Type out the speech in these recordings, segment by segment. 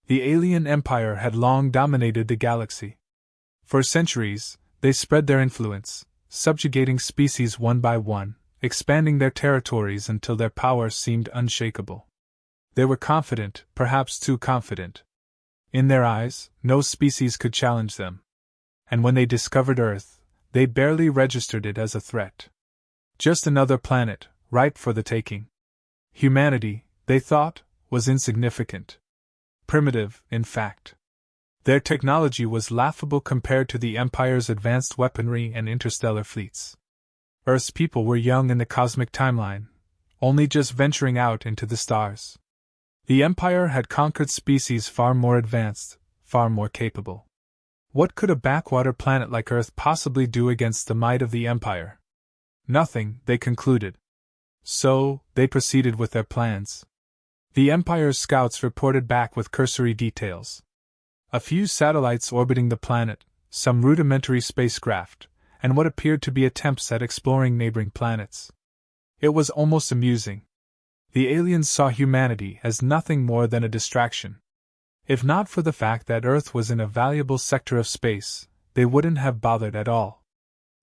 The alien empire had long dominated the galaxy. For centuries, they spread their influence, subjugating species one by one, expanding their territories until their power seemed unshakable. They were confident, perhaps too confident. In their eyes, no species could challenge them. And when they discovered Earth, they barely registered it as a threat. Just another planet, ripe for the taking. Humanity, they thought, was insignificant. Primitive, in fact. Their technology was laughable compared to the Empire's advanced weaponry and interstellar fleets. Earth's people were young in the cosmic timeline, only just venturing out into the stars. The Empire had conquered species far more advanced, far more capable. What could a backwater planet like Earth possibly do against the might of the Empire? Nothing, they concluded. So, they proceeded with their plans. The Empire's scouts reported back with cursory details. A few satellites orbiting the planet, some rudimentary spacecraft, and what appeared to be attempts at exploring neighboring planets. It was almost amusing. The aliens saw humanity as nothing more than a distraction. If not for the fact that Earth was in a valuable sector of space, they wouldn't have bothered at all.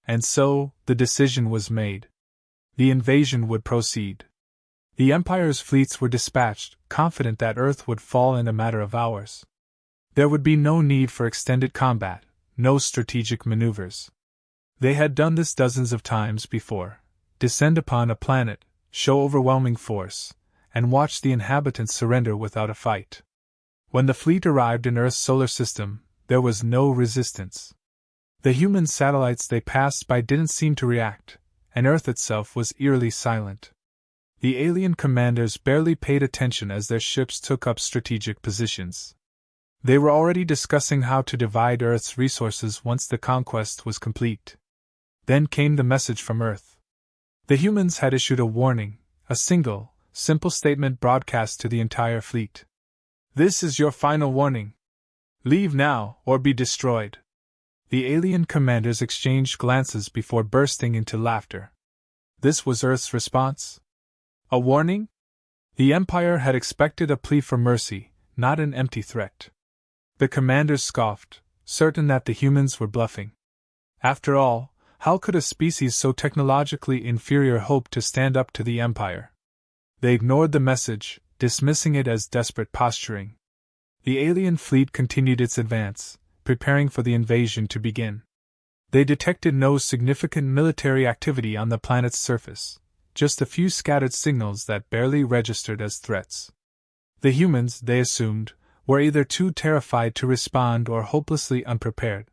And so, the decision was made. The invasion would proceed. The Empire's fleets were dispatched, confident that Earth would fall in a matter of hours. There would be no need for extended combat, no strategic maneuvers. They had done this dozens of times before: descend upon a planet, show overwhelming force, and watch the inhabitants surrender without a fight. When the fleet arrived in Earth's solar system, there was no resistance. The human satellites they passed by didn't seem to react, and Earth itself was eerily silent. The alien commanders barely paid attention as their ships took up strategic positions. They were already discussing how to divide Earth's resources once the conquest was complete. Then came the message from Earth. The humans had issued a warning, a single, simple statement broadcast to the entire fleet. "This is your final warning. Leave now, or be destroyed." The alien commanders exchanged glances before bursting into laughter. This was Earth's response? A warning? The Empire had expected a plea for mercy, not an empty threat. The commanders scoffed, certain that the humans were bluffing. After all, how could a species so technologically inferior hope to stand up to the Empire? They ignored the message, dismissing it as desperate posturing. The alien fleet continued its advance, preparing for the invasion to begin. They detected no significant military activity on the planet's surface, just a few scattered signals that barely registered as threats. The humans, they assumed, were either too terrified to respond or hopelessly unprepared.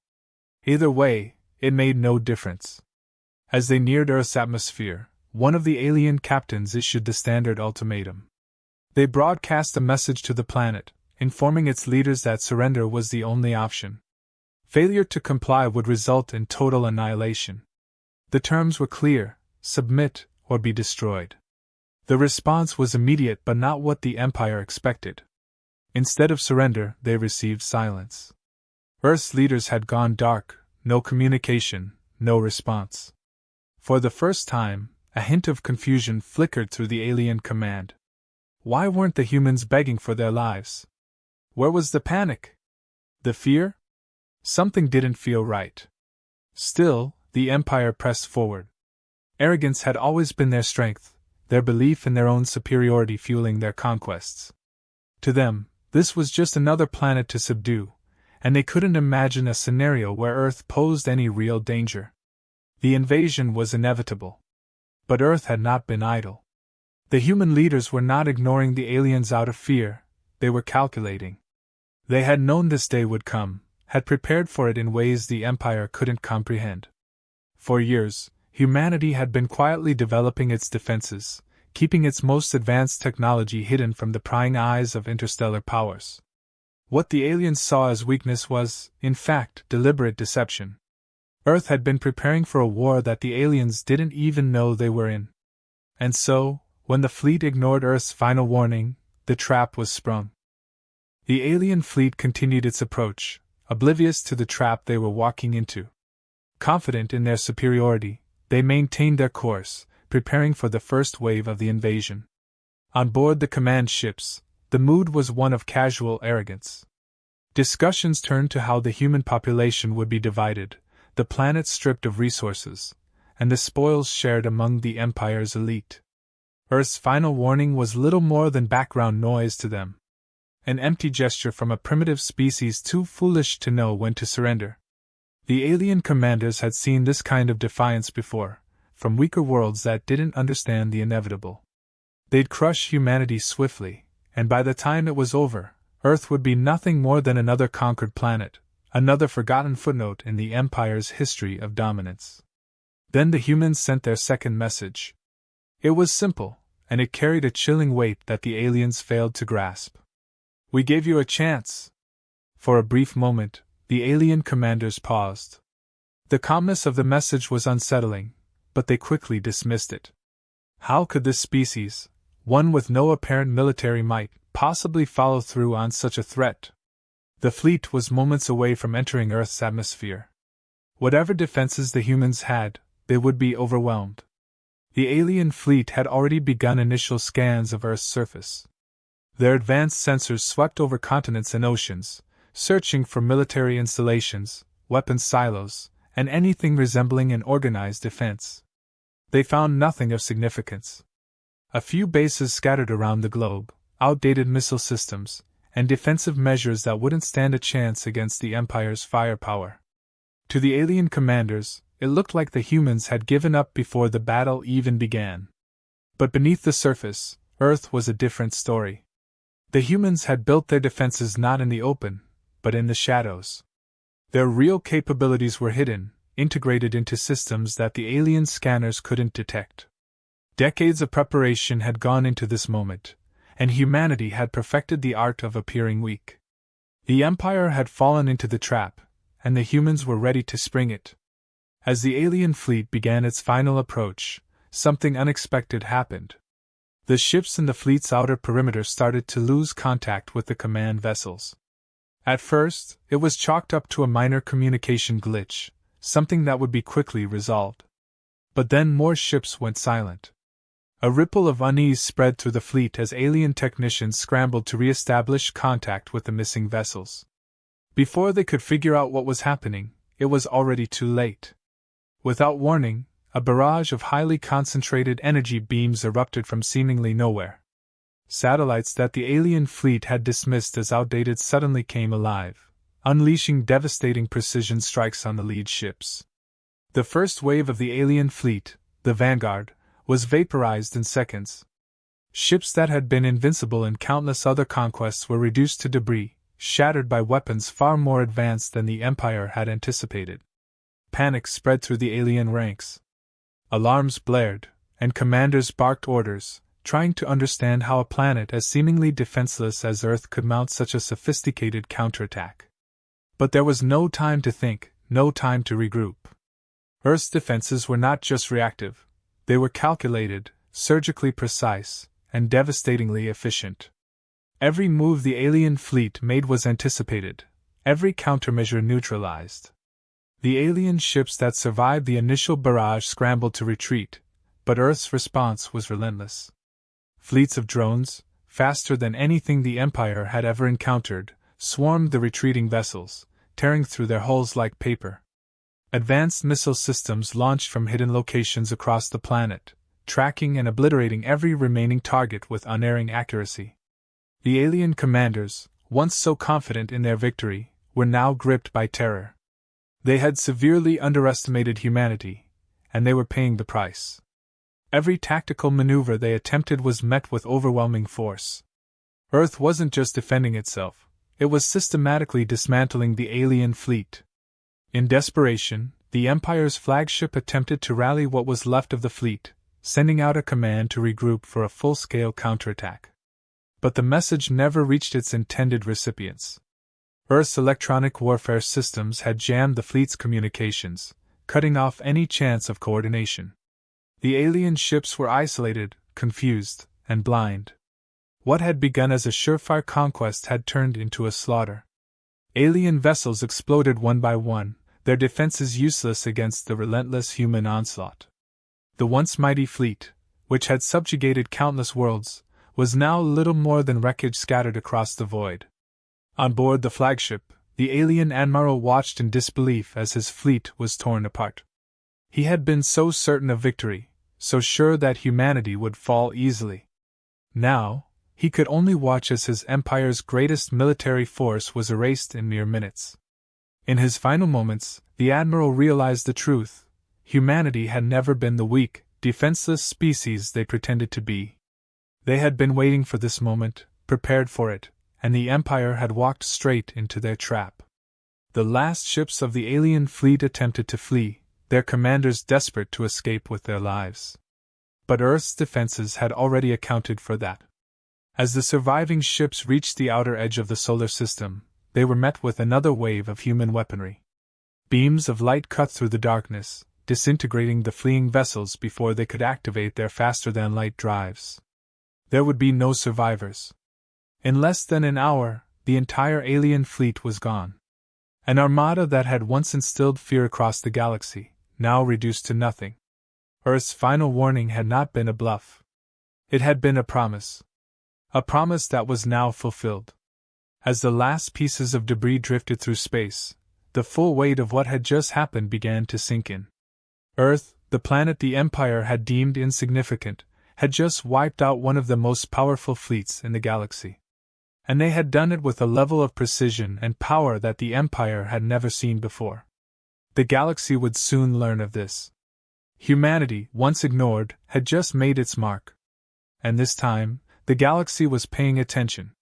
Either way, it made no difference. As they neared Earth's atmosphere, one of the alien captains issued the standard ultimatum. They broadcast a message to the planet, informing its leaders that surrender was the only option. Failure to comply would result in total annihilation. The terms were clear: submit or be destroyed. The response was immediate but not what the Empire expected. Instead of surrender, they received silence. Earth's leaders had gone dark, no communication, no response. For the first time, a hint of confusion flickered through the alien command. Why weren't the humans begging for their lives? Where was the panic? The fear? Something didn't feel right. Still, the Empire pressed forward. Arrogance had always been their strength, their belief in their own superiority fueling their conquests. To them, this was just another planet to subdue, and they couldn't imagine a scenario where Earth posed any real danger. The invasion was inevitable. But Earth had not been idle. The human leaders were not ignoring the aliens out of fear, they were calculating. They had known this day would come, had prepared for it in ways the Empire couldn't comprehend. For years, humanity had been quietly developing its defenses, keeping its most advanced technology hidden from the prying eyes of interstellar powers. What the aliens saw as weakness was, in fact, deliberate deception. Earth had been preparing for a war that the aliens didn't even know they were in. And so, when the fleet ignored Earth's final warning, the trap was sprung. The alien fleet continued its approach, oblivious to the trap they were walking into. Confident in their superiority, they maintained their course, preparing for the first wave of the invasion. On board the command ships, The mood was one of casual arrogance. Discussions turned to how the human population would be divided, the planet stripped of resources, and the spoils shared among the Empire's elite. Earth's final warning was little more than background noise to them. An empty gesture from a primitive species too foolish to know when to surrender. The alien commanders had seen this kind of defiance before, from weaker worlds that didn't understand the inevitable. They'd crush humanity swiftly, and by the time it was over, Earth would be nothing more than another conquered planet, another forgotten footnote in the Empire's history of dominance. Then the humans sent their second message. It was simple, and it carried a chilling weight that the aliens failed to grasp. "We gave you a chance." For a brief moment, the alien commanders paused. The calmness of the message was unsettling, but they quickly dismissed it. How could this species, one with no apparent military might, possibly follow through on such a threat? The fleet was moments away from entering Earth's atmosphere. Whatever defenses the humans had, they would be overwhelmed. The alien fleet had already begun initial scans of Earth's surface. Their advanced sensors swept over continents and oceans, searching for military installations, weapons silos, and anything resembling an organized defense. They found nothing of significance. A few bases scattered around the globe, outdated missile systems, and defensive measures that wouldn't stand a chance against the Empire's firepower. To the alien commanders, it looked like the humans had given up before the battle even began. But beneath the surface, Earth was a different story. The humans had built their defenses not in the open, but in the shadows. Their real capabilities were hidden, integrated into systems that the alien scanners couldn't detect. Decades of preparation had gone into this moment, and humanity had perfected the art of appearing weak. The Empire had fallen into the trap, and the humans were ready to spring it. As the alien fleet began its final approach, something unexpected happened. The ships in the fleet's outer perimeter started to lose contact with the command vessels. At first, it was chalked up to a minor communication glitch, something that would be quickly resolved. But then more ships went silent. A ripple of unease spread through the fleet as alien technicians scrambled to re-establish contact with the missing vessels. Before they could figure out what was happening, it was already too late. Without warning, a barrage of highly concentrated energy beams erupted from seemingly nowhere. Satellites that the alien fleet had dismissed as outdated suddenly came alive, unleashing devastating precision strikes on the lead ships. The first wave of the alien fleet, the Vanguard, was vaporized in seconds. Ships that had been invincible in countless other conquests were reduced to debris, shattered by weapons far more advanced than the Empire had anticipated. Panic spread through the alien ranks. Alarms blared, and commanders barked orders, trying to understand how a planet as seemingly defenseless as Earth could mount such a sophisticated counterattack. But there was no time to think, no time to regroup. Earth's defenses were not just reactive, they were calculated, surgically precise, and devastatingly efficient. Every move the alien fleet made was anticipated, every countermeasure neutralized. The alien ships that survived the initial barrage scrambled to retreat, but Earth's response was relentless. Fleets of drones, faster than anything the Empire had ever encountered, swarmed the retreating vessels, tearing through their hulls like paper. Advanced missile systems launched from hidden locations across the planet, tracking and obliterating every remaining target with unerring accuracy. The alien commanders, once so confident in their victory, were now gripped by terror. They had severely underestimated humanity, and they were paying the price. Every tactical maneuver they attempted was met with overwhelming force. Earth wasn't just defending itself, it was systematically dismantling the alien fleet. In desperation, the Empire's flagship attempted to rally what was left of the fleet, sending out a command to regroup for a full-scale counterattack. But the message never reached its intended recipients. Earth's electronic warfare systems had jammed the fleet's communications, cutting off any chance of coordination. The alien ships were isolated, confused, and blind. What had begun as a surefire conquest had turned into a slaughter. Alien vessels exploded one by one, their defenses useless against the relentless human onslaught. The once mighty fleet, which had subjugated countless worlds, was now little more than wreckage scattered across the void. On board the flagship, the alien admiral watched in disbelief as his fleet was torn apart. He had been so certain of victory, so sure that humanity would fall easily. Now, he could only watch as his empire's greatest military force was erased in mere minutes. In his final moments, the admiral realized the truth: humanity had never been the weak, defenseless species they pretended to be. They had been waiting for this moment, prepared for it, and the Empire had walked straight into their trap. The last ships of the alien fleet attempted to flee, their commanders desperate to escape with their lives. But Earth's defenses had already accounted for that. As the surviving ships reached the outer edge of the solar system, they were met with another wave of human weaponry. Beams of light cut through the darkness, disintegrating the fleeing vessels before they could activate their faster-than-light drives. There would be no survivors. In less than an hour, the entire alien fleet was gone. An armada that had once instilled fear across the galaxy, now reduced to nothing. Earth's final warning had not been a bluff. It had been a promise. A promise that was now fulfilled. As the last pieces of debris drifted through space, the full weight of what had just happened began to sink in. Earth, the planet the Empire had deemed insignificant, had just wiped out one of the most powerful fleets in the galaxy. And they had done it with a level of precision and power that the Empire had never seen before. The galaxy would soon learn of this. Humanity, once ignored, had just made its mark. And this time, the galaxy was paying attention.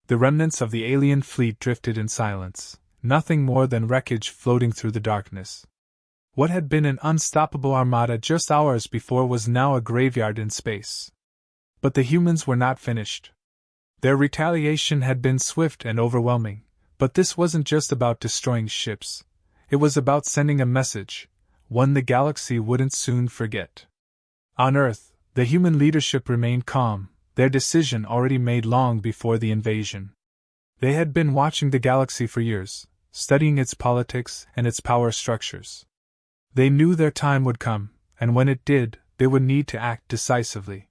The remnants of the alien fleet drifted in silence, nothing more than wreckage floating through the darkness. What had been an unstoppable armada just hours before was now a graveyard in space. But the humans were not finished. Their retaliation had been swift and overwhelming, but this wasn't just about destroying ships. It was about sending a message, one the galaxy wouldn't soon forget. On Earth, the human leadership remained calm, their decision already made long before the invasion. They had been watching the galaxy for years, studying its politics and its power structures. They knew their time would come, and when it did, they would need to act decisively.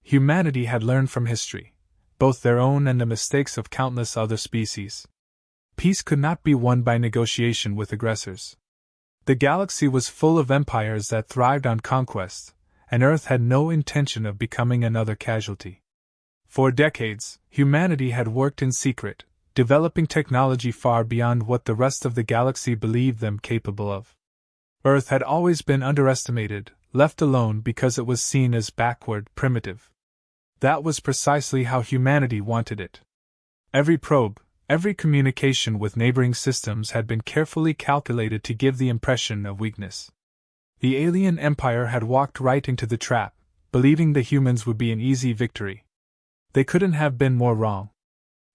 Humanity had learned from history, both their own and the mistakes of countless other species. Peace could not be won by negotiation with aggressors. The galaxy was full of empires that thrived on conquest, and Earth had no intention of becoming another casualty. For decades, humanity had worked in secret, developing technology far beyond what the rest of the galaxy believed them capable of. Earth had always been underestimated, left alone because it was seen as backward, primitive. That was precisely how humanity wanted it. Every probe, every communication with neighboring systems had been carefully calculated to give the impression of weakness. The alien empire had walked right into the trap, believing the humans would be an easy victory. They couldn't have been more wrong.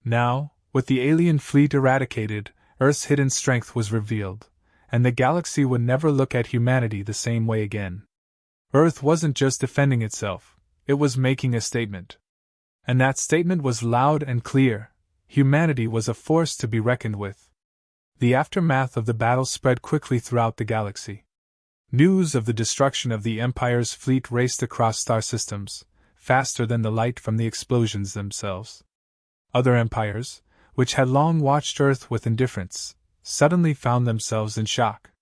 Now, with the alien fleet eradicated, Earth's hidden strength was revealed, and the galaxy would never look at humanity the same way again. Earth wasn't just defending itself, it was making a statement. And that statement was loud and clear: humanity was a force to be reckoned with. The aftermath of the battle spread quickly throughout the galaxy. News of the destruction of the Empire's fleet raced across star systems, faster than the light from the explosions themselves. Other empires, which had long watched Earth with indifference, suddenly found themselves in shock.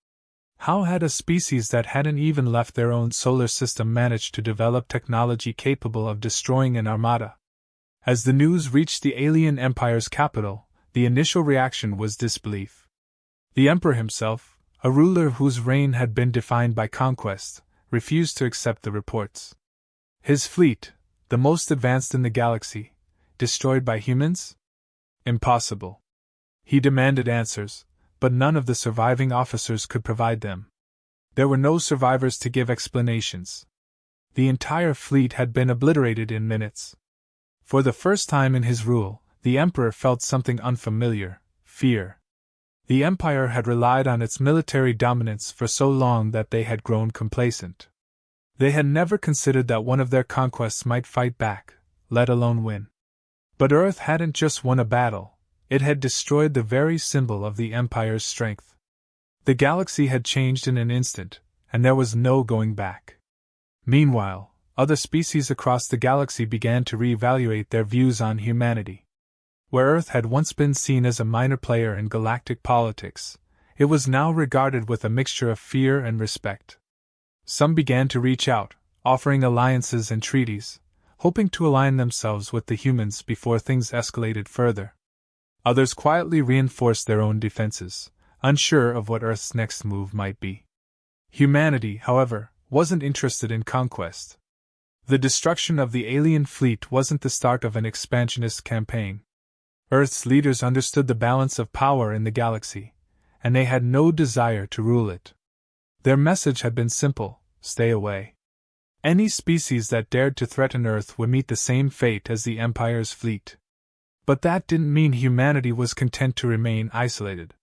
How had a species that hadn't even left their own solar system managed to develop technology capable of destroying an armada? As the news reached the alien empire's capital, the initial reaction was disbelief. The Emperor himself, a ruler whose reign had been defined by conquest, refused to accept the reports. His fleet, the most advanced in the galaxy, destroyed by humans? Impossible. He demanded answers, but none of the surviving officers could provide them. There were no survivors to give explanations. The entire fleet had been obliterated in minutes. For the first time in his rule, the Emperor felt something unfamiliar: fear. The Empire had relied on its military dominance for so long that they had grown complacent. They had never considered that one of their conquests might fight back, let alone win. But Earth hadn't just won a battle, it had destroyed the very symbol of the Empire's strength. The galaxy had changed in an instant, and there was no going back. Meanwhile, other species across the galaxy began to reevaluate their views on humanity. Where Earth had once been seen as a minor player in galactic politics, it was now regarded with a mixture of fear and respect. Some began to reach out, offering alliances and treaties, hoping to align themselves with the humans before things escalated further. Others quietly reinforced their own defenses, unsure of what Earth's next move might be. Humanity, however, wasn't interested in conquest. The destruction of the alien fleet wasn't the start of an expansionist campaign. Earth's leaders understood the balance of power in the galaxy, and they had no desire to rule it. Their message had been simple: stay away. Any species that dared to threaten Earth would meet the same fate as the Empire's fleet. But that didn't mean humanity was content to remain isolated.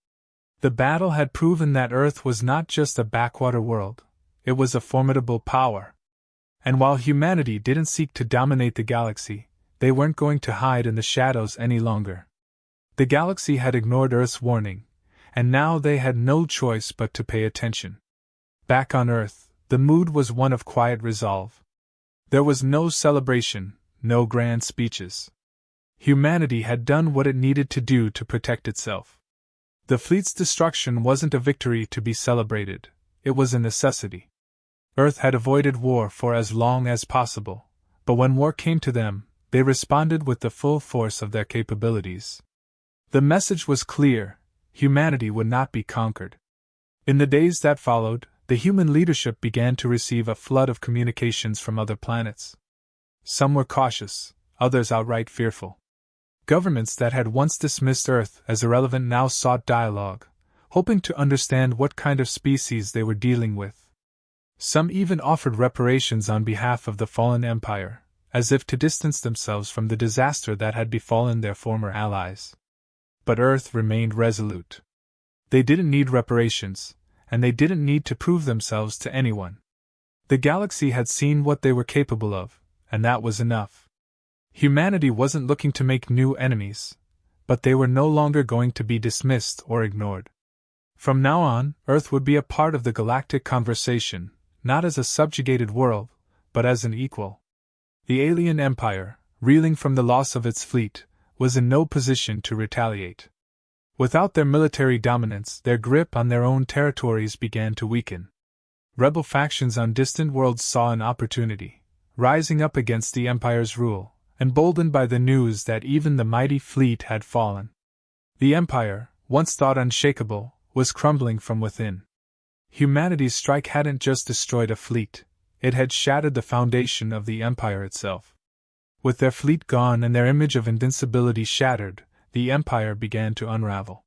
The battle had proven that Earth was not just a backwater world, it was a formidable power. And while humanity didn't seek to dominate the galaxy, they weren't going to hide in the shadows any longer. The galaxy had ignored Earth's warning, and now they had no choice but to pay attention. Back on Earth, the mood was one of quiet resolve. There was no celebration, no grand speeches. Humanity had done what it needed to do to protect itself. The fleet's destruction wasn't a victory to be celebrated, it was a necessity. Earth had avoided war for as long as possible, but when war came to them, they responded with the full force of their capabilities. The message was clear: humanity would not be conquered. In the days that followed, the human leadership began to receive a flood of communications from other planets. Some were cautious, others outright fearful. Governments that had once dismissed Earth as irrelevant now sought dialogue, hoping to understand what kind of species they were dealing with. Some even offered reparations on behalf of the fallen empire, as if to distance themselves from the disaster that had befallen their former allies. But Earth remained resolute. They didn't need reparations, and they didn't need to prove themselves to anyone. The galaxy had seen what they were capable of, and that was enough. Humanity wasn't looking to make new enemies, but they were no longer going to be dismissed or ignored. From now on, Earth would be a part of the galactic conversation, not as a subjugated world, but as an equal. The alien empire, reeling from the loss of its fleet, was in no position to retaliate. Without their military dominance, their grip on their own territories began to weaken. Rebel factions on distant worlds saw an opportunity, rising up against the Empire's rule, emboldened by the news that even the mighty fleet had fallen. The Empire, once thought unshakable, was crumbling from within. Humanity's strike hadn't just destroyed a fleet, it had shattered the foundation of the Empire itself. With their fleet gone and their image of invincibility shattered, the Empire began to unravel.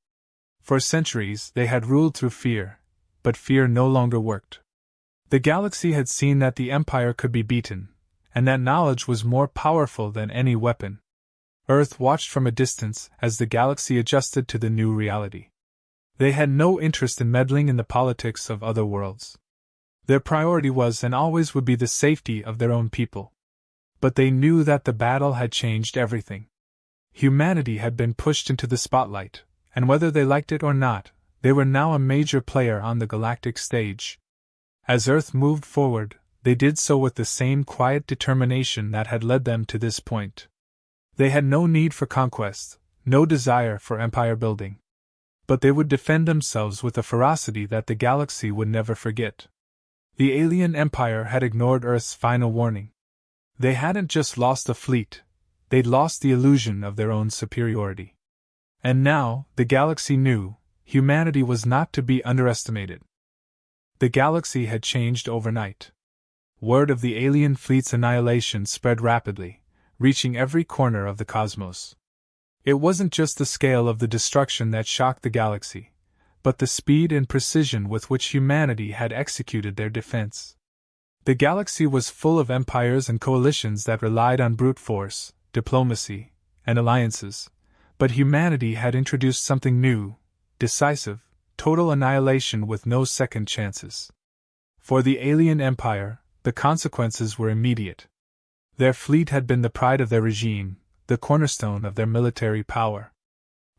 For centuries they had ruled through fear, but fear no longer worked. The galaxy had seen that the Empire could be beaten, and that knowledge was more powerful than any weapon. Earth watched from a distance as the galaxy adjusted to the new reality. They had no interest in meddling in the politics of other worlds. Their priority was and always would be the safety of their own people. But they knew that the battle had changed everything. Humanity had been pushed into the spotlight, and whether they liked it or not, they were now a major player on the galactic stage. As Earth moved forward, they did so with the same quiet determination that had led them to this point. They had no need for conquest, no desire for empire building. But they would defend themselves with a ferocity that the galaxy would never forget. The alien empire had ignored Earth's final warning. They hadn't just lost a fleet, they'd lost the illusion of their own superiority. And now, the galaxy knew, humanity was not to be underestimated. The galaxy had changed overnight. Word of the alien fleet's annihilation spread rapidly, reaching every corner of the cosmos. It wasn't just the scale of the destruction that shocked the galaxy, but the speed and precision with which humanity had executed their defense. The galaxy was full of empires and coalitions that relied on brute force, diplomacy, and alliances, but humanity had introduced something new, decisive, total annihilation with no second chances. For the alien empire, the consequences were immediate. Their fleet had been the pride of their regime, the cornerstone of their military power.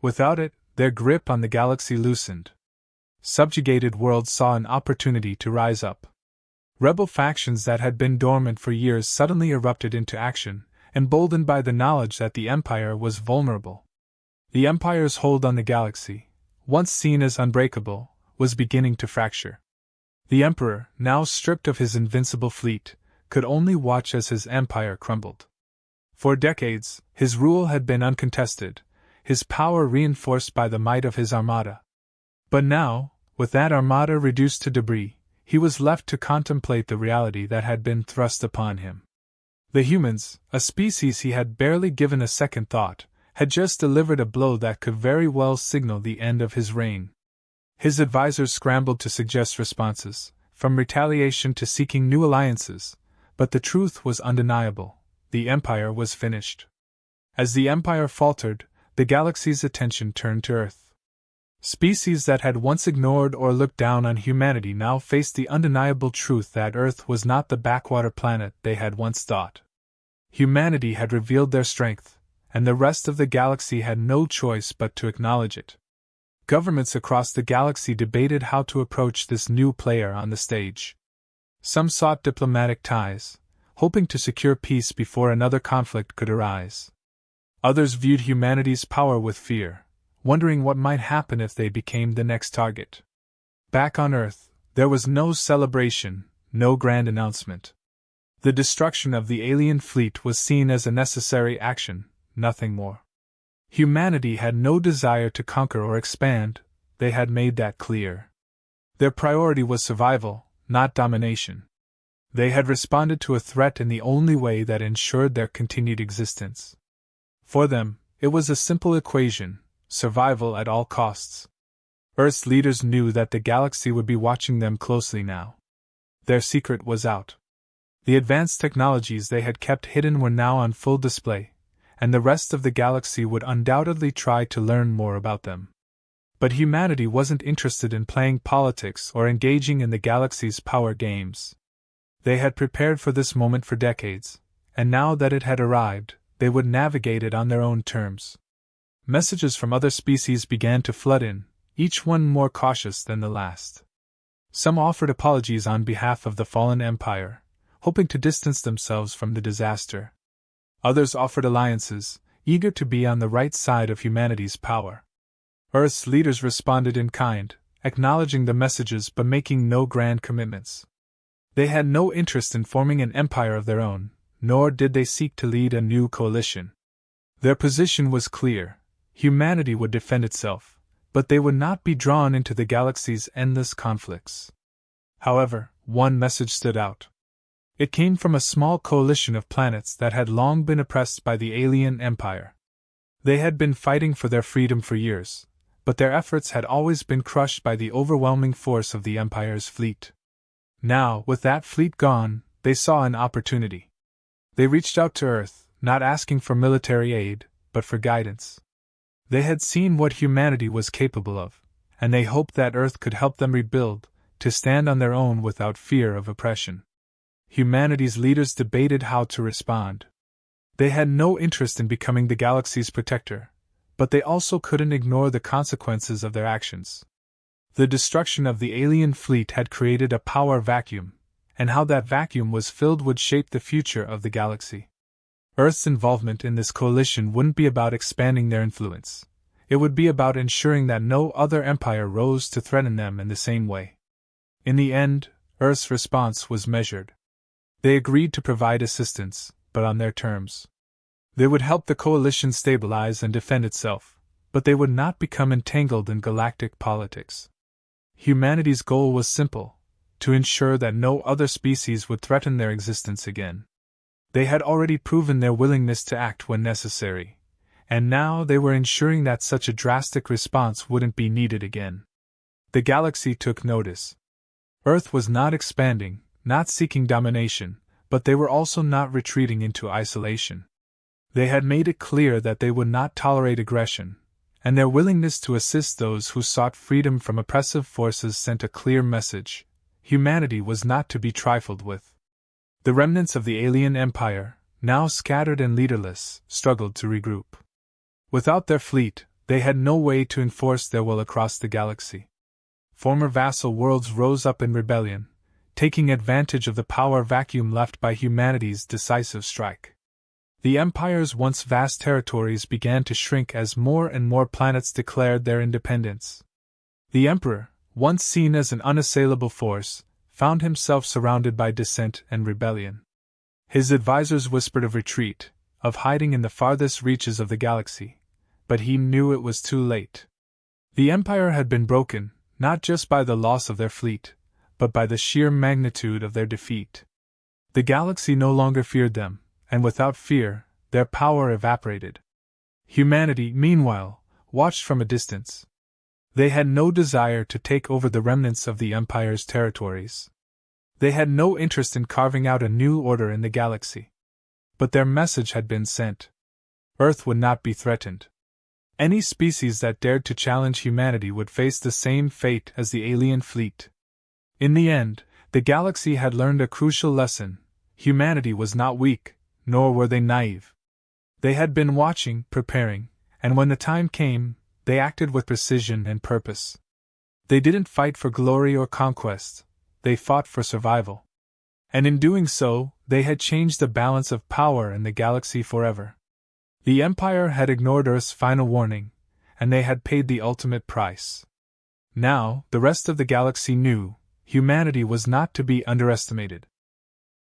Without it, their grip on the galaxy loosened. Subjugated worlds saw an opportunity to rise up. Rebel factions that had been dormant for years suddenly erupted into action, emboldened by the knowledge that the Empire was vulnerable. The Empire's hold on the galaxy, once seen as unbreakable, was beginning to fracture. The Emperor, now stripped of his invincible fleet, could only watch as his empire crumbled. For decades, his rule had been uncontested, his power reinforced by the might of his armada. But now, with that armada reduced to debris, he was left to contemplate the reality that had been thrust upon him. The humans, a species he had barely given a second thought, had just delivered a blow that could very well signal the end of his reign. His advisors scrambled to suggest responses, from retaliation to seeking new alliances, but the truth was undeniable: the Empire was finished. As the Empire faltered, the galaxy's attention turned to Earth. Species that had once ignored or looked down on humanity now faced the undeniable truth that Earth was not the backwater planet they had once thought. Humanity had revealed their strength, and the rest of the galaxy had no choice but to acknowledge it. Governments across the galaxy debated how to approach this new player on the stage. Some sought diplomatic ties, hoping to secure peace before another conflict could arise. Others viewed humanity's power with fear, wondering what might happen if they became the next target. Back on Earth, there was no celebration, no grand announcement. The destruction of the alien fleet was seen as a necessary action, nothing more. Humanity had no desire to conquer or expand, they had made that clear. Their priority was survival, not domination. They had responded to a threat in the only way that ensured their continued existence. For them, it was a simple equation: survival at all costs. Earth's leaders knew that the galaxy would be watching them closely now. Their secret was out. The advanced technologies they had kept hidden were now on full display, and the rest of the galaxy would undoubtedly try to learn more about them. But humanity wasn't interested in playing politics or engaging in the galaxy's power games. They had prepared for this moment for decades, and now that it had arrived, they would navigate it on their own terms. Messages from other species began to flood in, each one more cautious than the last. Some offered apologies on behalf of the fallen empire, hoping to distance themselves from the disaster. Others offered alliances, eager to be on the right side of humanity's power. Earth's leaders responded in kind, acknowledging the messages but making no grand commitments. They had no interest in forming an empire of their own, nor did they seek to lead a new coalition. Their position was clear: humanity would defend itself, but they would not be drawn into the galaxy's endless conflicts. However, one message stood out. It came from a small coalition of planets that had long been oppressed by the alien empire. They had been fighting for their freedom for years, but their efforts had always been crushed by the overwhelming force of the empire's fleet. Now, with that fleet gone, they saw an opportunity. They reached out to Earth, not asking for military aid, but for guidance. They had seen what humanity was capable of, and they hoped that Earth could help them rebuild, to stand on their own without fear of oppression. Humanity's leaders debated how to respond. They had no interest in becoming the galaxy's protector, but they also couldn't ignore the consequences of their actions. The destruction of the alien fleet had created a power vacuum, and how that vacuum was filled would shape the future of the galaxy. Earth's involvement in this coalition wouldn't be about expanding their influence. It would be about ensuring that no other empire rose to threaten them in the same way. In the end, Earth's response was measured. They agreed to provide assistance, but on their terms. They would help the coalition stabilize and defend itself, but they would not become entangled in galactic politics. Humanity's goal was simple: to ensure that no other species would threaten their existence again. They had already proven their willingness to act when necessary, and now they were ensuring that such a drastic response wouldn't be needed again. The galaxy took notice. Earth was not expanding, not seeking domination, but they were also not retreating into isolation. They had made it clear that they would not tolerate aggression, and their willingness to assist those who sought freedom from oppressive forces sent a clear message: humanity was not to be trifled with. The remnants of the alien empire, now scattered and leaderless, struggled to regroup. Without their fleet, they had no way to enforce their will across the galaxy. Former vassal worlds rose up in rebellion, taking advantage of the power vacuum left by humanity's decisive strike. The Empire's once vast territories began to shrink as more and more planets declared their independence. The Emperor, once seen as an unassailable force, found himself surrounded by dissent and rebellion. His advisors whispered of retreat, of hiding in the farthest reaches of the galaxy, but he knew it was too late. The Empire had been broken, not just by the loss of their fleet, but by the sheer magnitude of their defeat. The galaxy no longer feared them, and without fear, their power evaporated. Humanity, meanwhile, watched from a distance. They had no desire to take over the remnants of the Empire's territories. They had no interest in carving out a new order in the galaxy. But their message had been sent. Earth would not be threatened. Any species that dared to challenge humanity would face the same fate as the alien fleet. In the end, the galaxy had learned a crucial lesson: humanity was not weak, nor were they naive. They had been watching, preparing, and when the time came, they acted with precision and purpose. They didn't fight for glory or conquest, they fought for survival. And in doing so, they had changed the balance of power in the galaxy forever. The Empire had ignored Earth's final warning, and they had paid the ultimate price. Now, the rest of the galaxy knew, humanity was not to be underestimated.